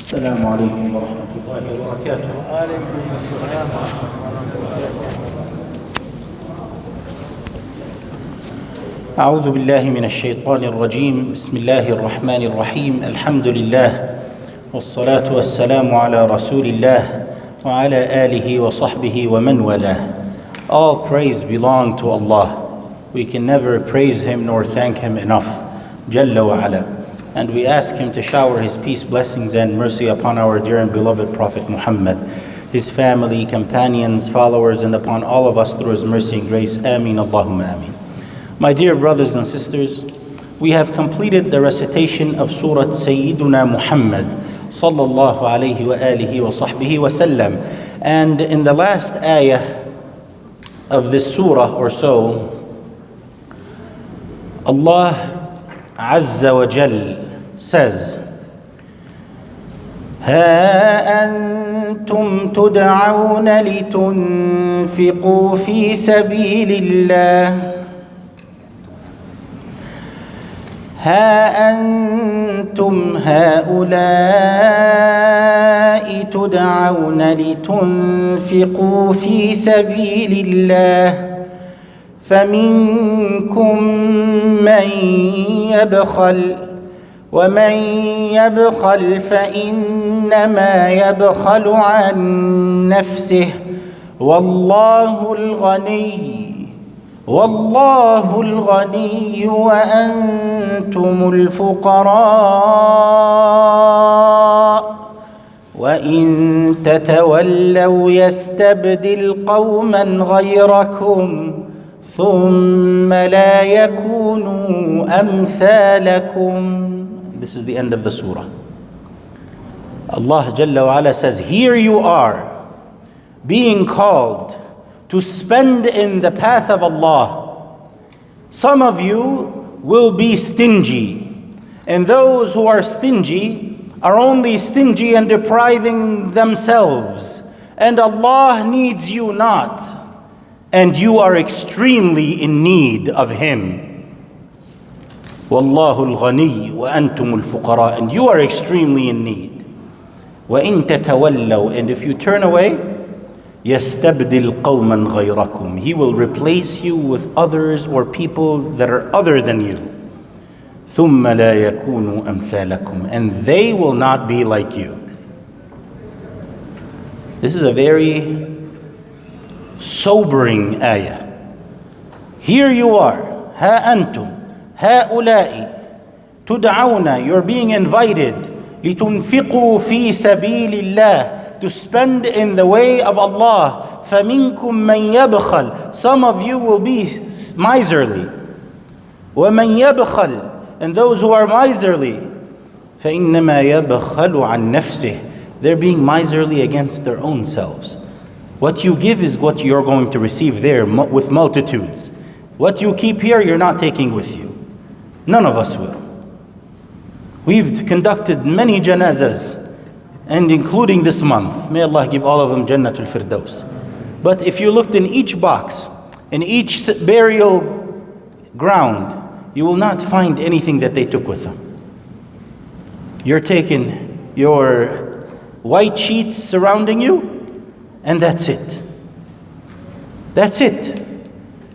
السلام عليكم ورحمة الله وبركاته. وعليكم السلام ورحمة الله وبركاته. أعوذ بالله من الشيطان الرجيم. بسم الله الرحمن الرحيم. الحمد لله والصلاة والسلام على رسول الله وعلى آله وصحبه ومن والاه. All praise belong to Allah. We can never praise Him nor thank Him enough. Jalla wa ala. And we ask Him to shower His peace, blessings and mercy upon our dear and beloved Prophet Muhammad, his family, companions, followers, and upon all of us through His mercy and grace. Ameen, Allahumma ameen. My dear brothers and sisters, we have completed the recitation of Surah Sayyiduna Muhammad sallallahu alayhi wa alihi wa sahbihi wa sallam. And in the last ayah of this surah or so, Allah Azza wa Jal says, ها أنتم تدعون لتنفقوا في سبيل الله ها أنتم هؤلاء تدعون لتنفقوا في سبيل الله فمنكم من يبخل ومن يبخل فإنما يبخل عن نفسه والله الغني وأنتم الفقراء وإن تتولوا يستبدل قوما غيركم ثم لا يكونوا أمثالكم. This is the end of the surah. Allah Jalla wa ala says, here you are being called to spend in the path of Allah. Some of you will be stingy, and those who are stingy are only stingy and depriving themselves, and Allah needs you not, and you are extremely in need of Him. Wallahu al-ghani wa antum al-fuqara, and you are extremely in need. Wa in tatawallaw, and if you turn away, يَسْتَبْدِلْ قَوْمًا غَيْرَكُمْ, He will replace you with others or people that are other than you. ثُمَّ لَا يَكُونُوا أَمْثَالَكُمْ, and they will not be like you. This is a very sobering ayah. Here you are, ها أنتم هؤلاء تدعون, you're being invited, لِتُنْفِقُوا فِي سَبِيلِ اللَّهِ, to spend in the way of Allah. فَمِنْكُمْ مَنْ يَبْخَلْ, some of you will be miserly. وَمَنْ يَبْخَلْ, and those who are miserly, فَإِنَّمَا يَبْخَلُ عَنْ نَفْسِهِ, they're being miserly against their own selves. What you give is what you're going to receive there with multitudes. What you keep here, you're not taking with you. None of us will. We've conducted many janazas, and including this month. May Allah give all of them Jannatul Firdaus. But if you looked in each box, in each burial ground, you will not find anything that they took with them. You're taking your white sheets surrounding you, and that's it. That's it.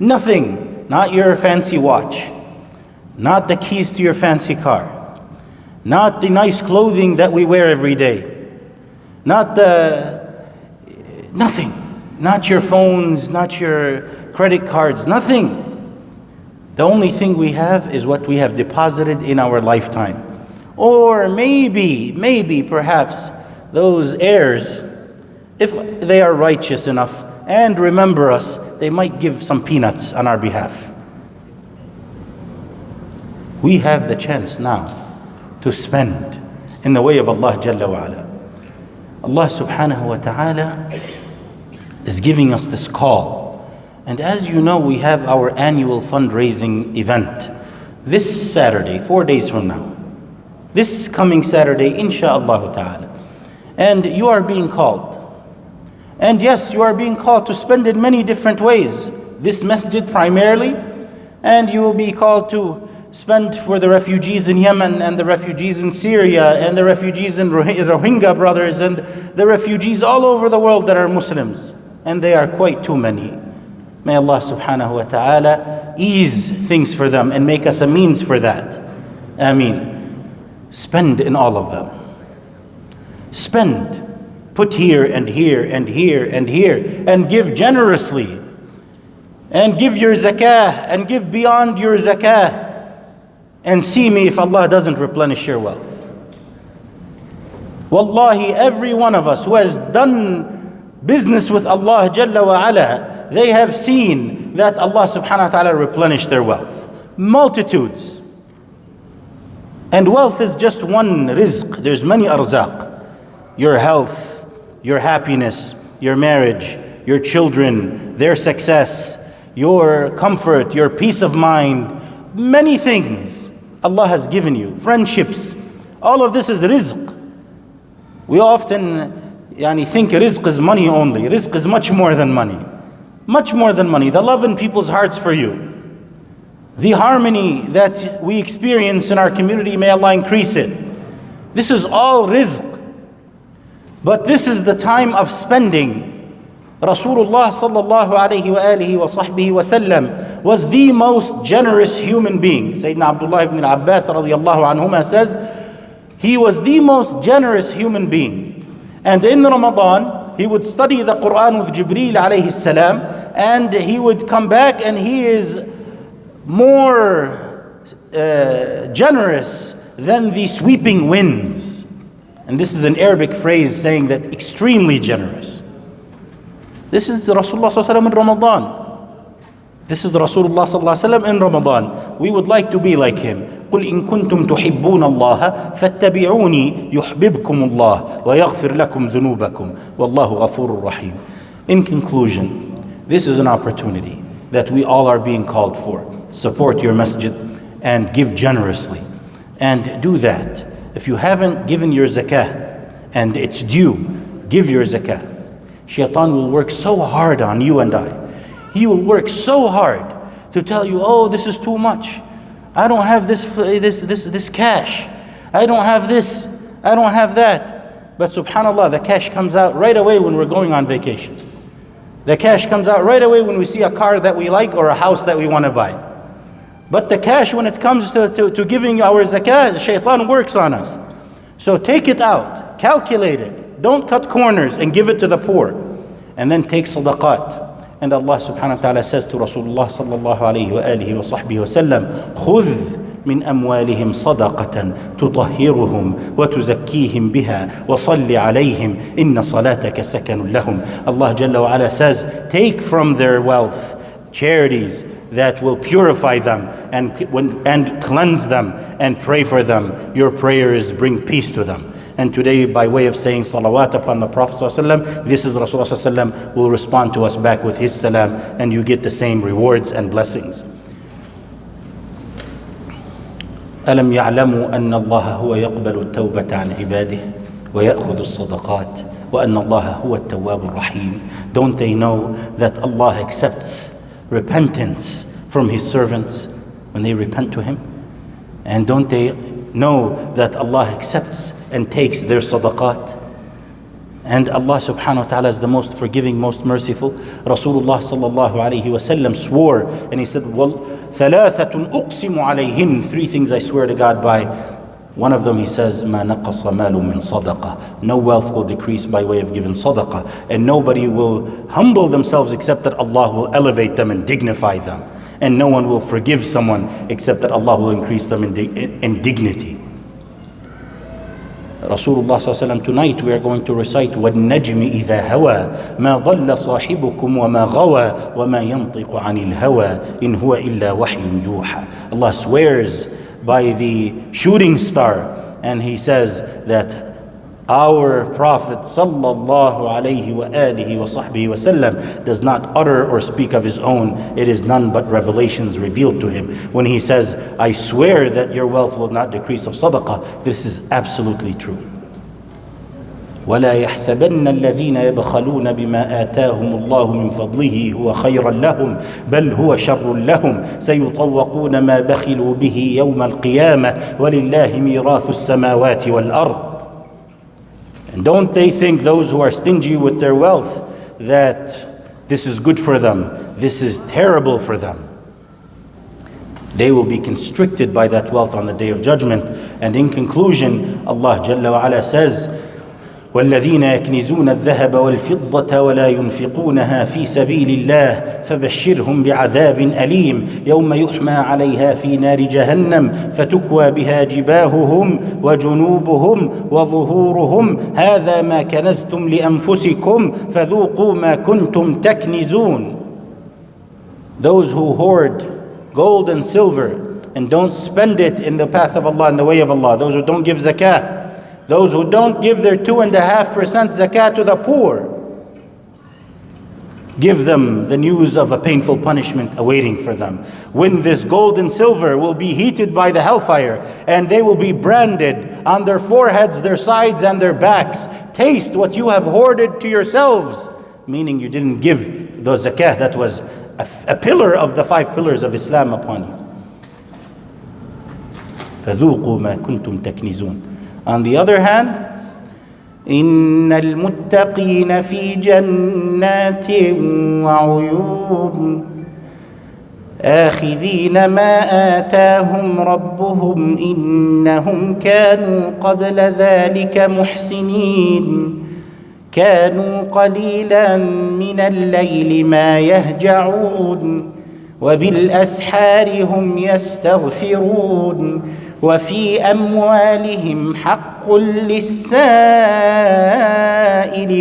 Nothing. Not your fancy watch. Not the keys to your fancy car. Not the nice clothing that we wear every day. Nothing. Not your phones, not your credit cards, nothing. The only thing we have is what we have deposited in our lifetime. Or maybe, perhaps, those heirs, if they are righteous enough and remember us, they might give some peanuts on our behalf. We have the chance now to spend in the way of Allah Jalla wa ala. Allah subhanahu wa ta'ala is giving us this call. And as you know, we have our annual fundraising event this Saturday, 4 days from now. This coming Saturday, insha'Allah ta'ala. And you are being called. And yes, you are being called to spend in many different ways. This masjid primarily, and you will be called to spend for the refugees in Yemen and the refugees in Syria and the refugees in Rohingya brothers and the refugees all over the world that are Muslims. And they are quite too many. May Allah subhanahu wa ta'ala ease things for them and make us a means for that. Ameen. Spend in all of them. Spend. Put here and here and here and here and give generously. And give your zakah and give beyond your zakah. And see me if Allah doesn't replenish your wealth. Wallahi, every one of us who has done business with Allah Jalla wa Ala, they have seen that Allah subhanahu wa ta'ala replenished their wealth. Multitudes. And wealth is just one rizq. There's many arzaq. Your health, your happiness, your marriage, your children, their success, your comfort, your peace of mind, many things Allah has given you. Friendships. All of this is rizq. We often think rizq is money only. Rizq is much more than money. Much more than money. The love in people's hearts for you. The harmony that we experience in our community, may Allah increase it. This is all rizq. But this is the time of spending. Rasulullah sallallahu alayhi wa alihi wa sahbihi wa sallam was the most generous human being. Sayyidina Abdullah ibn Abbas radiyallahu anhuma says, he was the most generous human being. And in Ramadan, he would study the Quran with Jibreel alayhi salam, and he would come back and he is more generous than the sweeping winds. And this is an Arabic phrase saying that extremely generous. This is Rasulullah sallallahu alaihi wasallam in Ramadan. This is Rasulullah sallallahu alaihi wasallam in Ramadan. We would like to be like him. قُلْ إِن كُنْتُمْ تُحِبُّونَ اللَّهَ فَاتَّبِعُونِي يُحْبِبْكُمُ اللَّهُ وَيَغْفِرْ لَكُمْ ذُنُوبَكُمْ وَاللَّهُ غَفُورٌ رَحِيمٌ. In conclusion, this is an opportunity that we all are being called for. Support your masjid and give generously. And do that. If you haven't given your zakah and it's due, give your zakah. Shaitan will work so hard on you and I. He will work so hard to tell you, oh, this is too much. I don't have this cash. I don't have this. I don't have that. But subhanAllah, the cash comes out right away when we're going on vacation. The cash comes out right away when we see a car that we like or a house that we want to buy. But the cash, when it comes to giving our zakah, shaitan works on us. So take it out, calculate it. Don't cut corners and give it to the poor. And then take sadaqat. And Allah subhanahu wa ta'ala says to Rasulullah sallallahu alayhi wa alihi wa sahbihi wa sallam, خُذْ مِنْ أَمْوَالِهِمْ صَدَقَةً تُطَهِّرُهُمْ وَتُزَكِّيهِمْ بِهَا وَصَلِّ عَلَيْهِمْ إِنَّ صَلَاتَكَ سَكَنٌ لَهُمْ. Allah Jalla wa Ala says, take from their wealth charities that will purify them and cleanse them and pray for them. Your prayers bring peace to them. And today, by way of saying salawat upon the Prophet ﷺ, this is Rasulullah ﷺ will respond to us back with his salam, and you get the same rewards and blessings. ألم يعلموا أن الله هو يقبل التوبة عن عباده ويأخذ الصدقات وأن الله هو التواب الرحيم. Don't they know that Allah accepts repentance from his servants when they repent to him? And don't they know that Allah accepts and takes their sadaqat? And Allah subhanahu wa ta'ala is the most forgiving, most merciful. Rasulullah sallallahu alayhi wa sallam swore, and he said, well, ثَلَاثَةٌ أُقْسِمُ عَلَيْهِنْ, 3 things I swear to God by. One of them, he says, مَا نَقَصَ مَالٌ مِّن صَدَقَةٍ, no wealth will decrease by way of giving sadaqah, and nobody will humble themselves except that Allah will elevate them and dignify them. And no one will forgive someone except that Allah will increase them in dignity. Rasulullah sallallahu alaihi wasallam, tonight we are going to recite وَالنَّجْمِ إِذَا هَوَى مَا ضَلَّ صَاحِبُكُمْ وَمَا غَوَى وَمَا يَنطِقُ عَنِ الْهَوَى إِنْ هُوَ إِلَّا وَحْيٌ يُوحَى. Allah swears by the shooting star, and he says that our Prophet sallallahu alayhi wa alihi wa sahbihi wa sallam does not utter or speak of his own. It is none but revelations revealed to him. When he says, I swear that your wealth will not decrease of sadaqah, this is absolutely true. ولا يحسبن الذين يبخلون بما آتاهم الله من فضله هو خيرا لهم بل هو شر لهم سيطوقون ما بخلوا به يوم القيامة ولله ميراث السماوات والأرض. And don't they think, those who are stingy with their wealth, that this is good for them, this is terrible for them? They will be constricted by that wealth on the Day of Judgment. And in conclusion, Allah Jalla wa Ala says, والذين يكنزون الذهب والفضة ولا ينفقونها في سبيل الله فبشرهم بعذاب أليم يوم يحمى عليها في نار جهنم فتكوى بها جباههم وجنوبهم وظهورهم هذا ما كنزتم لأنفسكم فذوقوا ما كنتم تكنزون. Those who hoard gold and silver and don't spend it in the path of Allah, in the way of Allah, those who don't give zakah, those who don't give their 2.5% zakah to the poor, give them the news of a painful punishment awaiting for them. When this gold and silver will be heated by the hellfire and they will be branded on their foreheads, their sides and their backs. Taste what you have hoarded to yourselves. Meaning you didn't give the zakah that was a pillar of the 5 pillars of Islam upon you. فَذُوقُوا مَا كُنْتُمْ تَكْنِزُونَ. On the other hand, إِنَّ الْمُتَّقِينَ فِي جَنَّاتٍ وَعُيُونٍ آخِذِينَ مَا آتَاهُمْ رَبُّهُمْ إِنَّهُمْ كَانُوا قَبْلَ ذَلِكَ مُحْسِنِينَ كانوا قليلا من الليل ما يهجعون وبالأسحار هم يستغفرون وفي أموالهم حق للسائل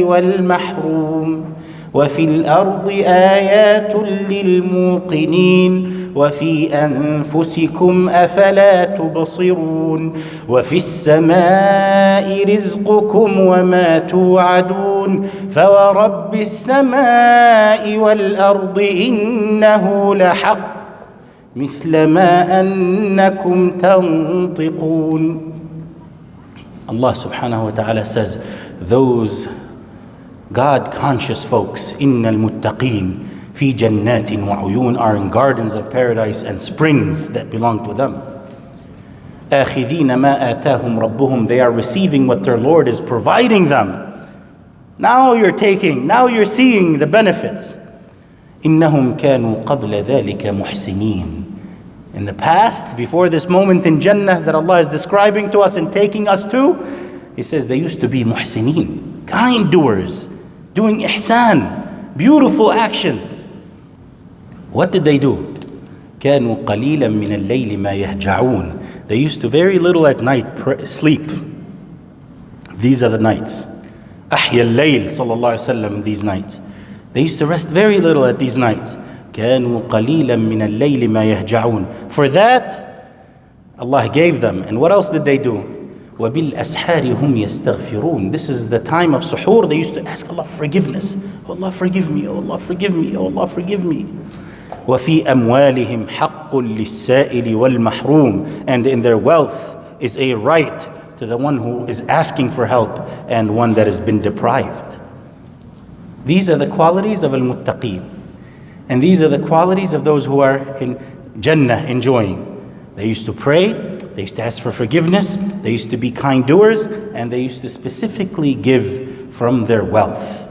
والمحروم وفي الأرض آيات للموقنين وفي أنفسكم أفلا تبصرون وفي السماء رزقكم وما توعدون فورب السماء والأرض إنه لحق مثل ما أنكم تنطقون. Allah subhanahu wa ta'ala says, those God-conscious folks, إِنَّ الْمُتَّقِينَ فِي جَنَّاتٍ وَعُيُونٍ, are in gardens of paradise and springs that belong to them. آخِذِينَ مَا آتَاهُمْ رَبُّهُمْ, they are receiving what their Lord is providing them. Now you're taking, now you're seeing the benefits. إِنَّهُمْ كَانُوا قَبْلَ ذَلِكَ مُحْسِنِينَ. In the past, before this moment in Jannah that Allah is describing to us and taking us to, He says they used to be muhsineen, kind doers, doing ihsan, beautiful actions. What did they do? كانوا قليلا من الليل ما يهجعون. They used to very little at night sleep. These are the nights. أحيا الليل صلى الله عليه وسلم, these nights. They used to rest very little at these nights. كانوا قليلا من الليل ما يهجعون. For that, Allah gave them. And what else did they do? وَبِالْأَسْحَارِ هُمْ يَسْتَغْفِرُونَ. This is the time of suhoor. They used to ask Allah forgiveness. Oh Allah forgive me, oh Allah forgive me, oh Allah forgive me. وَفِي أَمْوَالِهِمْ حَقٌّ لِلسَّائِلِ وَالْمَحْرُومِ. And in their wealth is a right to the one who is asking for help and one that has been deprived. These are the qualities of al-muttaqeen. And these are the qualities of those who are in Jannah enjoying. They used to pray, they used to ask for forgiveness, they used to be kind doers, and they used to specifically give from their wealth.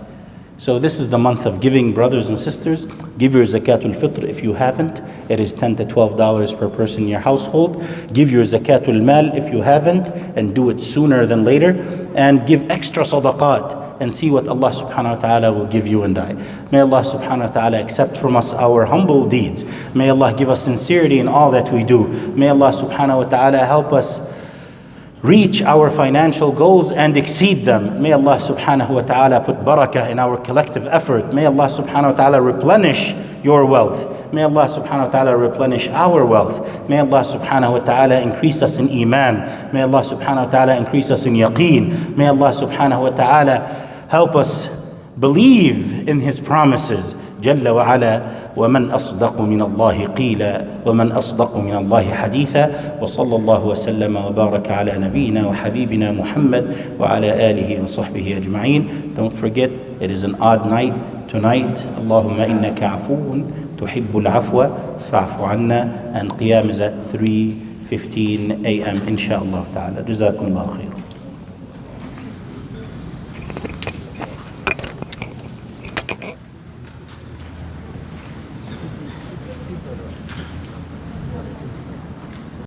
So this is the month of giving, brothers and sisters. Give your zakatul fitr if you haven't. It is $10 to $12 per person in your household. Give your zakatul mal if you haven't, and do it sooner than later. And give extra sadaqat and see what Allah subhanahu wa ta'ala will give you and I. May Allah subhanahu wa ta'ala accept from us our humble deeds. May Allah give us sincerity in all that we do. May Allah subhanahu wa ta'ala help us reach our financial goals and exceed them. May Allah subhanahu wa ta'ala put barakah in our collective effort. May Allah subhanahu wa ta'ala replenish your wealth. May Allah subhanahu wa ta'ala replenish our wealth. May Allah subhanahu wa ta'ala increase us in iman. May Allah subhanahu wa ta'ala increase us in yaqeen. May Allah subhanahu wa ta'ala help us believe in His promises. جل وعلا: ومن أصدق من الله قيلا ومن أصدق من الله حديثا. وصلى الله وسلم وبارك على نبينا وحبيبنا محمد وعلى آله وصحبه أجمعين. Don't forget, it is an odd night tonight. اللهم إنك عفو تحب العفو فاعف عنا. And qiyam is at 3:15 a.m. inshallah ta'ala. جزاكم الله خير.